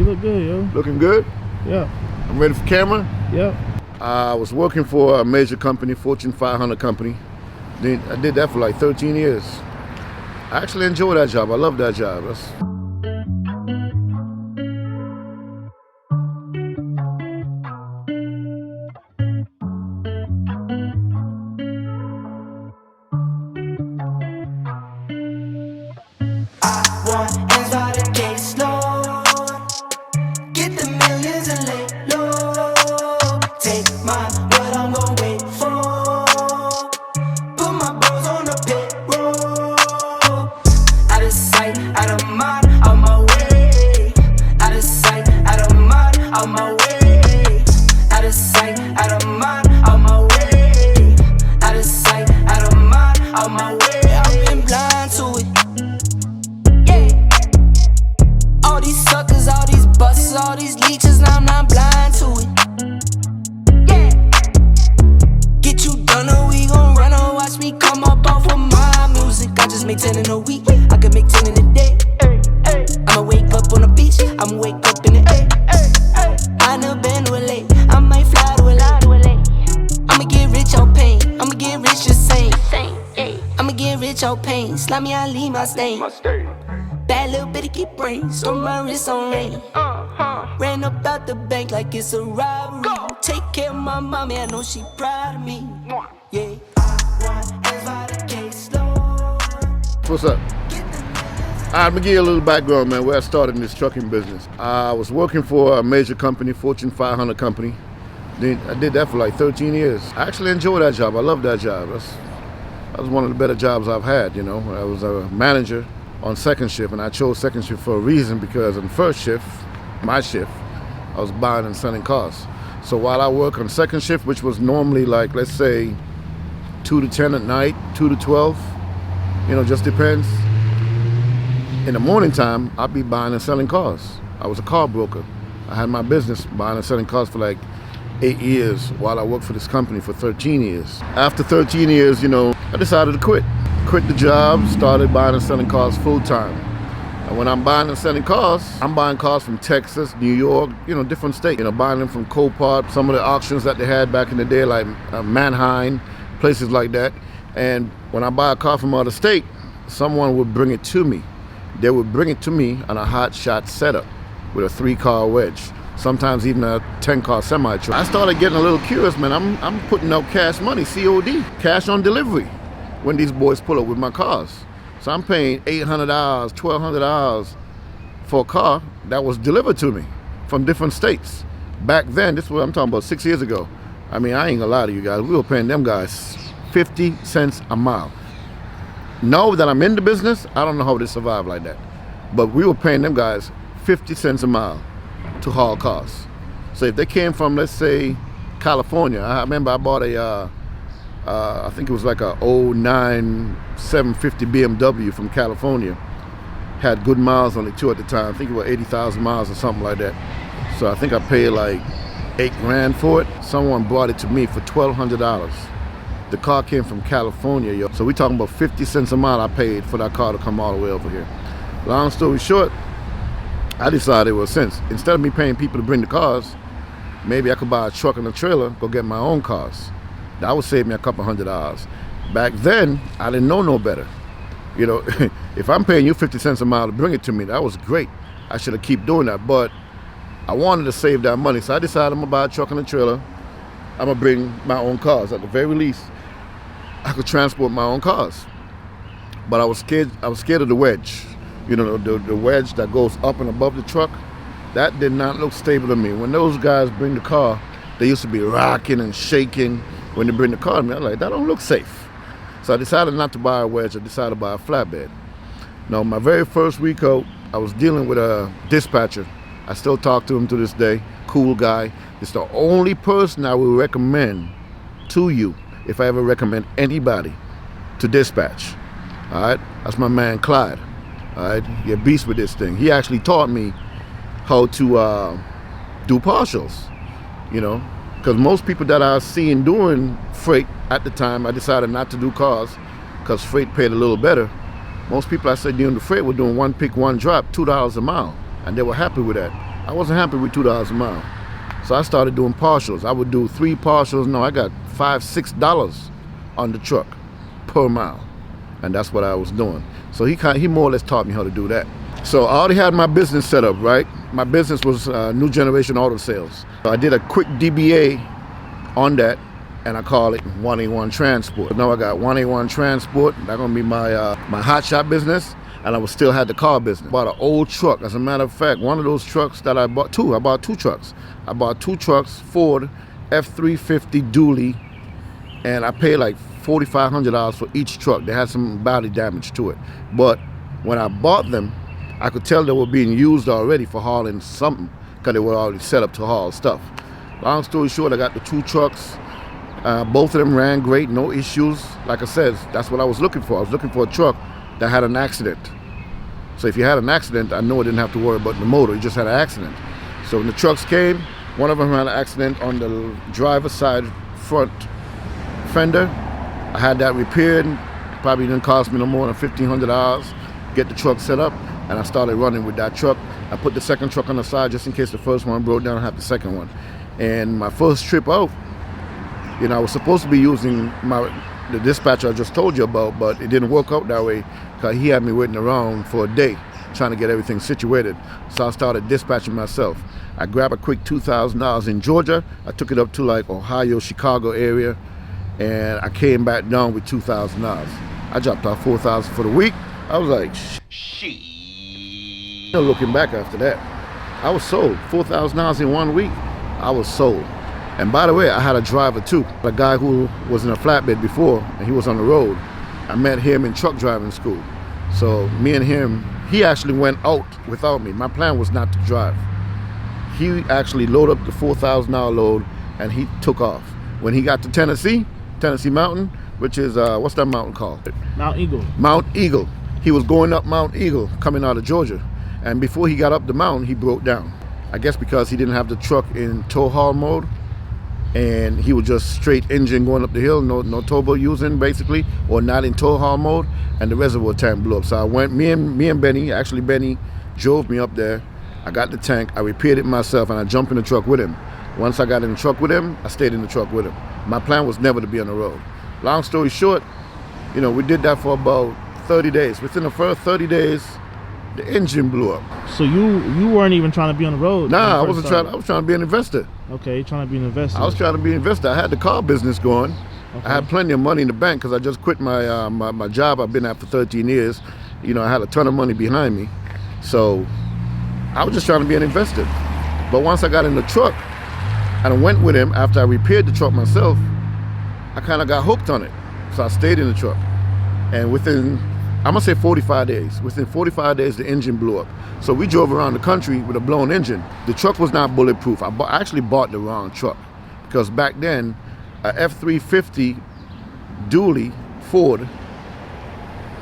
you look good, yo. Looking good? Yeah. I'm ready for camera? Yeah. I was working for a major company, Fortune 500 company. I did that for like 13 years. I actually enjoy that job. I love that job. Slap me, I leave my stain. Bad little bitty keep brains. Storm my wrist on rain. Ran up out the bank like it's a robbery. Take care of my mommy, I know she proud of me. Yeah. What's up? I'm gonna give you a little background, man, where I started in this trucking business. I was working for a major company, Fortune 500 company. I did that for like 13 years. I actually enjoy that job. I love that job. That was one of the better jobs I've had, you know. I was a manager on second shift, and I chose second shift for a reason, because on first shift, my shift, I was buying and selling cars. So while I work on second shift, which was normally like, let's say, 2 to 10 at night, 2 to 12, you know, just depends. In the morning time, I'd be buying and selling cars. I was a car broker. I had my business buying and selling cars for like 8 years while I worked for this company for 13 years. After 13 years, you know, I decided to quit. Quit the job, started buying and selling cars full time. And when I'm buying and selling cars, I'm buying cars from Texas, New York, you know, different states. You know, buying them from Copart, some of the auctions that they had back in the day, like Manheim, places like that. And when I buy a car from out of state, someone would bring it to me. They would bring it to me on a Hotshot setup with a 3-car wedge. Sometimes even a 10-car semi-truck. I started getting a little curious, man. I'm putting out cash money, COD, cash on delivery, when these boys pull up with my cars. So I'm paying $800, $1,200 for a car that was delivered to me from different states. Back then, this is what I'm talking about, 6 years ago. I mean, I ain't gonna lie to you guys. We were paying them guys 50 cents a mile. Now that I'm in the business, I don't know how they survive like that. But we were paying them guys 50 cents a mile to haul cars. So if they came from, let's say, California, I remember I bought I think it was like a 09 750 BMW from California. Had good miles on it too at the time. I think it was 80,000 miles or something like that. So I think I paid like $8,000 for it. Someone brought it to me for $1,200. The car came from California, yo. So we talking about 50 cents a mile I paid for that car to come all the way over here. Long story short, I decided, well, since instead of me paying people to bring the cars, maybe I could buy a truck and a trailer, go get my own cars. That would save me a couple $100. Back then, I didn't know no better. You know, if I'm paying you 50 cents a mile to bring it to me, that was great. I should have keep doing that, but I wanted to save that money. So I decided I'm gonna buy a truck and a trailer. I'm gonna bring my own cars. At the very least, I could transport my own cars. But I was scared of the wedge. You know, the wedge that goes up and above the truck, that did not look stable to me. When those guys bring the car, they used to be rocking and shaking when they bring the car to me. I'm like, that don't look safe. So I decided not to buy a wedge. I decided to buy a flatbed. Now, my very first week out, I was dealing with a dispatcher. I still talk to him to this day. Cool guy. It's the only person I will recommend to you if I ever recommend anybody to dispatch. All right? That's my man, Clyde. All right? He's a beast with this thing. He actually taught me how to do partials, you know, because most people that I seen doing freight at the time, I decided not to do cars because freight paid a little better. Most people I said doing the freight were doing one pick, one drop, $2 a mile, and they were happy with that. I wasn't happy with $2 a mile. So I started doing partials. I would do 3 partials. No, I got $5, $6 on the truck per mile. And that's what I was doing. So he more or less taught me how to do that. So I already had my business set up, right? My business was New Generation Auto Sales. So I did a quick DBA on that, and I call it 181 Transport. Now I got 181 Transport. That's gonna be my my Hotshot business, and I will still have the car business. I bought an old truck. As a matter of fact, one of those trucks that I bought 2 trucks. I bought 2 trucks, Ford F350 dually, and I paid like $4,500 for each truck. They had some body damage to it. But when I bought them, I could tell they were being used already for hauling something, because they were already set up to haul stuff. Long story short, I got the 2 trucks. Both of them ran great, no issues. Like I said, that's what I was looking for. I was looking for a truck that had an accident. So if you had an accident, I know I didn't have to worry about the motor. You just had an accident. So when the trucks came, one of them had an accident on the driver's side front fender. I had that repaired. Probably didn't cost me no more than $1,500. Get the truck set up, and I started running with that truck. I put the second truck on the side just in case the first one broke down. I have the second one. And my first trip out, you know, I was supposed to be using the dispatcher I just told you about, but it didn't work out that way because he had me waiting around for a day trying to get everything situated. So I started dispatching myself. I grabbed a quick $2,000 in Georgia. I took it up to like Ohio, Chicago area, and I came back down with $2,000. I dropped off $4,000 for the week. I was like, shit. You know, looking back after that, I was sold. $4,000 in 1 week, I was sold. And by the way, I had a driver too, a guy who was in a flatbed before, and he was on the road. I met him in truck driving school. So me and him, he actually went out without me. My plan was not to drive. He actually loaded up the $4,000 load, and he took off. When he got to Tennessee Mountain, which is, what's that mountain called? Mount Eagle. Mount Eagle. He was going up Mount Eagle, coming out of Georgia. And before he got up the mountain, he broke down. I guess because he didn't have the truck in tow haul mode, and he was just straight engine going up the hill, no turbo using basically, or not in tow haul mode, and the reservoir tank blew up. So I went, me and Bennii, actually Bennii drove me up there. I got the tank, I repaired it myself, and I jumped in the truck with him. Once I got in the truck with him, I stayed in the truck with him. My plan was never to be on the road. Long story short, you know, we did that for about 30 days. Within the first 30 days, the engine blew up. So you weren't even trying to be on the road? Nah, I was trying to be an investor. Okay, you're trying to be an investor. I was trying to be an investor. I had the car business going. Okay. I had plenty of money in the bank because I just quit my my job I've been at for 13 years. You know, I had a ton of money behind me. So I was just trying to be an investor. But once I got in the truck and I went with him after I repaired the truck myself, I kind of got hooked on it. So I stayed in the truck. And within, I'm gonna say 45 days. Within 45 days, the engine blew up. So we drove around the country with a blown engine. The truck was not bulletproof. I actually bought the wrong truck because back then, a F350 dually Ford,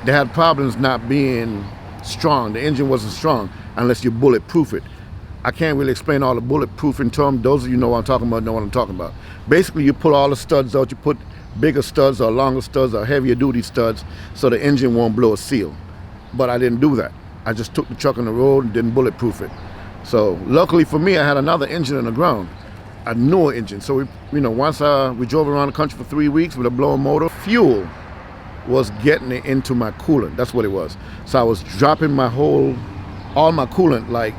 they had problems not being strong. The engine wasn't strong unless you bulletproof it. I can't really explain all the bulletproofing terms. Those of you know what I'm talking about know what I'm talking about. Basically, you pull all the studs out. You put bigger studs or longer studs or heavier duty studs so the engine won't blow a seal. But I didn't do that. I just took the truck on the road and didn't bulletproof it. So luckily for me, I had another engine in the ground, a newer engine. So once we drove around the country for 3 weeks with a blown motor, fuel was getting it into my coolant. That's what it was. So I was dropping all my coolant like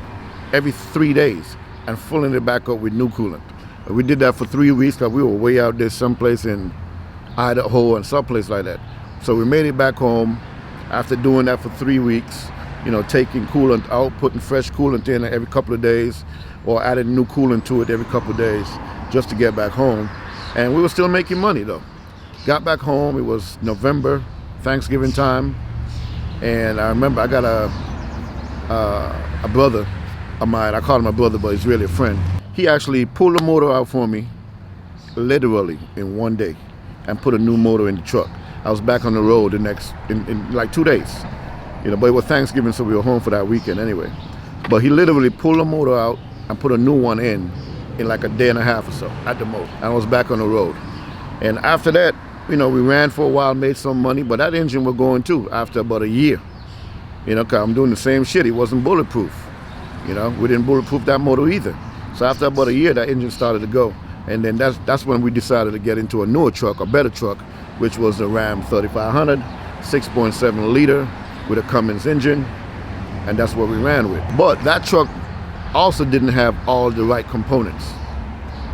every 3 days and filling it back up with new coolant. We did that for 3 weeks because we were way out there someplace in Idaho and someplace like that. So we made it back home after doing that for 3 weeks, taking coolant out, putting fresh coolant in every couple of days or adding new coolant to it every couple of days just to get back home. And we were still making money though. Got back home, it was November, Thanksgiving time. And I remember I got a brother of mine, I call him my brother, but he's really a friend. He actually pulled the motor out for me, literally in 1 day, and put a new motor in the truck. I was back on the road in like 2 days. But it was Thanksgiving, so we were home for that weekend anyway. But he literally pulled the motor out and put a new one in like a day and a half or so at the most. And I was back on the road. And after that, we ran for a while, made some money, but that engine was going too after about a year. Cause I'm doing the same shit. It wasn't bulletproof. You know, we didn't bulletproof that motor either. So after about a year, that engine started to go. And then that's when we decided to get into a newer truck, a better truck, which was the Ram 3500, 6.7 liter with a Cummins engine. And that's what we ran with. But that truck also didn't have all the right components.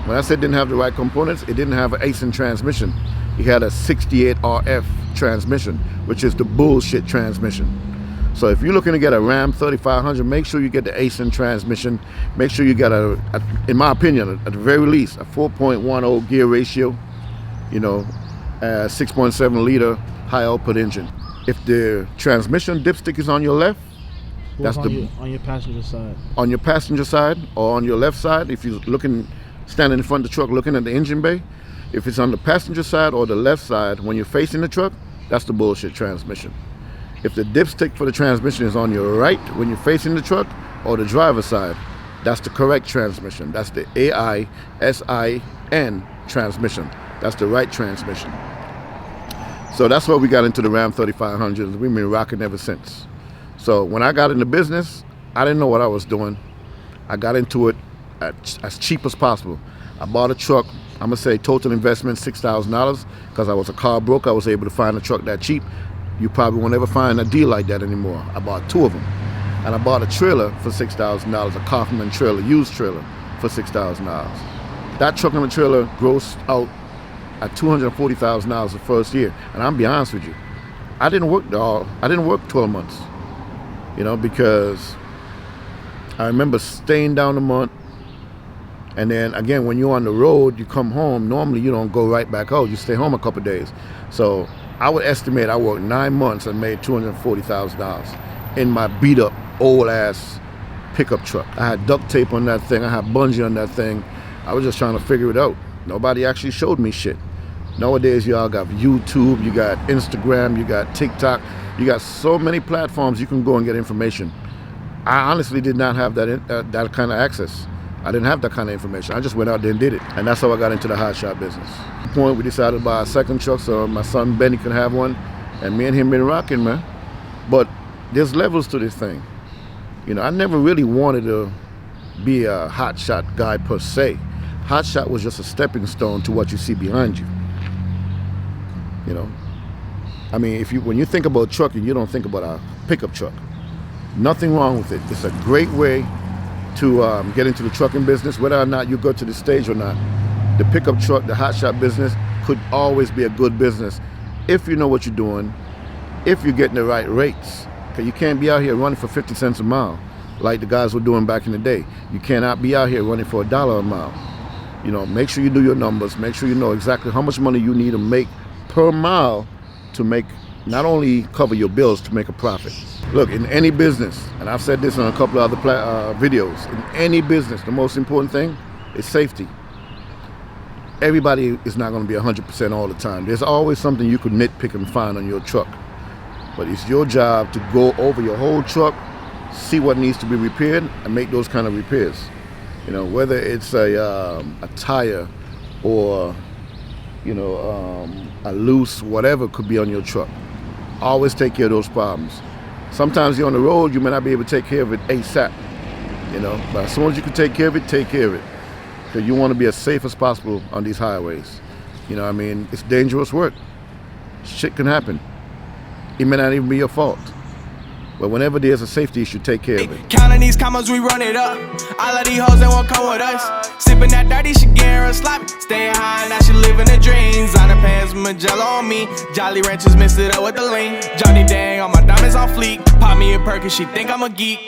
When I said didn't have the right components, it didn't have an Aisin transmission. It had a 68 RF transmission, which is the bullshit transmission. So if you're looking to get a Ram 3500, make sure you get the Aisin transmission. Make sure you get in my opinion, at the very least, a 4.10 gear ratio, you know, 6.7 liter high output engine. If the transmission dipstick is on your left, that's on your passenger side. On your passenger side or on your left side, if you're standing in front of the truck looking at the engine bay, if it's on the passenger side or the left side when you're facing the truck, that's the bullshit transmission. If the dipstick for the transmission is on your right when you're facing the truck or the driver's side, that's the correct transmission. That's the AISIN transmission. That's the right transmission. So that's why we got into the Ram 3500. We've been rocking ever since. So when I got into business, I didn't know what I was doing. I got into it as cheap as possible. I bought a truck, I'm gonna say total investment $6,000, because I was a car broker. I was able to find a truck that cheap. You probably won't ever find a deal like that anymore. I bought 2 of them. And I bought a trailer for $6,000, a Kaufman trailer, used trailer for $6,000. That truck and the trailer grossed out at $240,000 the first year. And I'm be honest with you, I didn't work 12 months, you know, because I remember staying down a month. And then again, when you're on the road, you come home, normally you don't go right back out, you stay home a couple of days. So I would estimate I worked 9 months and made $240,000 in my beat up old ass pickup truck. I had duct tape on that thing, I had bungee on that thing. I was just trying to figure it out. Nobody actually showed me shit. Nowadays y'all got YouTube, you got Instagram, you got TikTok, you got so many platforms you can go and get information. I honestly did not have that kind of access. I didn't have that kind of information. I just went out there and did it. And that's how I got into the Hotshot business. At the point we decided to buy a second truck so my son Bennii could have one. And me and him been rocking, man. But there's levels to this thing. You know, I never really wanted to be a Hotshot guy per se. Hotshot was just a stepping stone to what you see behind you. You know? I mean, when you think about trucking, you don't think about a pickup truck. Nothing wrong with it. It's a great way to get into the trucking business, whether or not you go to the stage or not. The pickup truck, the Hotshot business could always be a good business if you know what you're doing, if you're getting the right rates. Because you can't be out here running for 50 cents a mile like the guys were doing back in the day. You cannot be out here running for $1 a mile. You know, make sure you do your numbers, make sure you know exactly how much money you need to make per mile to make, not only cover your bills, to make a profit. Look, in any business, and I've said this on a couple of other videos, in any business, the most important thing is safety. Everybody is not going to be 100% all the time. There's always something you could nitpick and find on your truck. But it's your job to go over your whole truck, see what needs to be repaired, and make those kind of repairs. You know, whether it's a tire or, you know, a loose whatever could be on your truck. Always take care of those problems. Sometimes you're on the road, you may not be able to take care of it ASAP, you know, but as soon as you can take care of it, take care of it. Because you want to be as safe as possible on these highways. You know what I mean? It's dangerous work. Shit can happen. It may not even be your fault. But whenever there's a safety issue, take care of it. Counting these commas, we run it up. All of these hoes, they won't come with us. Sipping that dirty, she getting real sloppy. Staying high, now she living her dreams. On her pants with Magello on me. Jolly Ranchers mixed it up with the lean. Johnny Dang, all my diamonds on fleek. Pop me a perk and she think I'm a geek.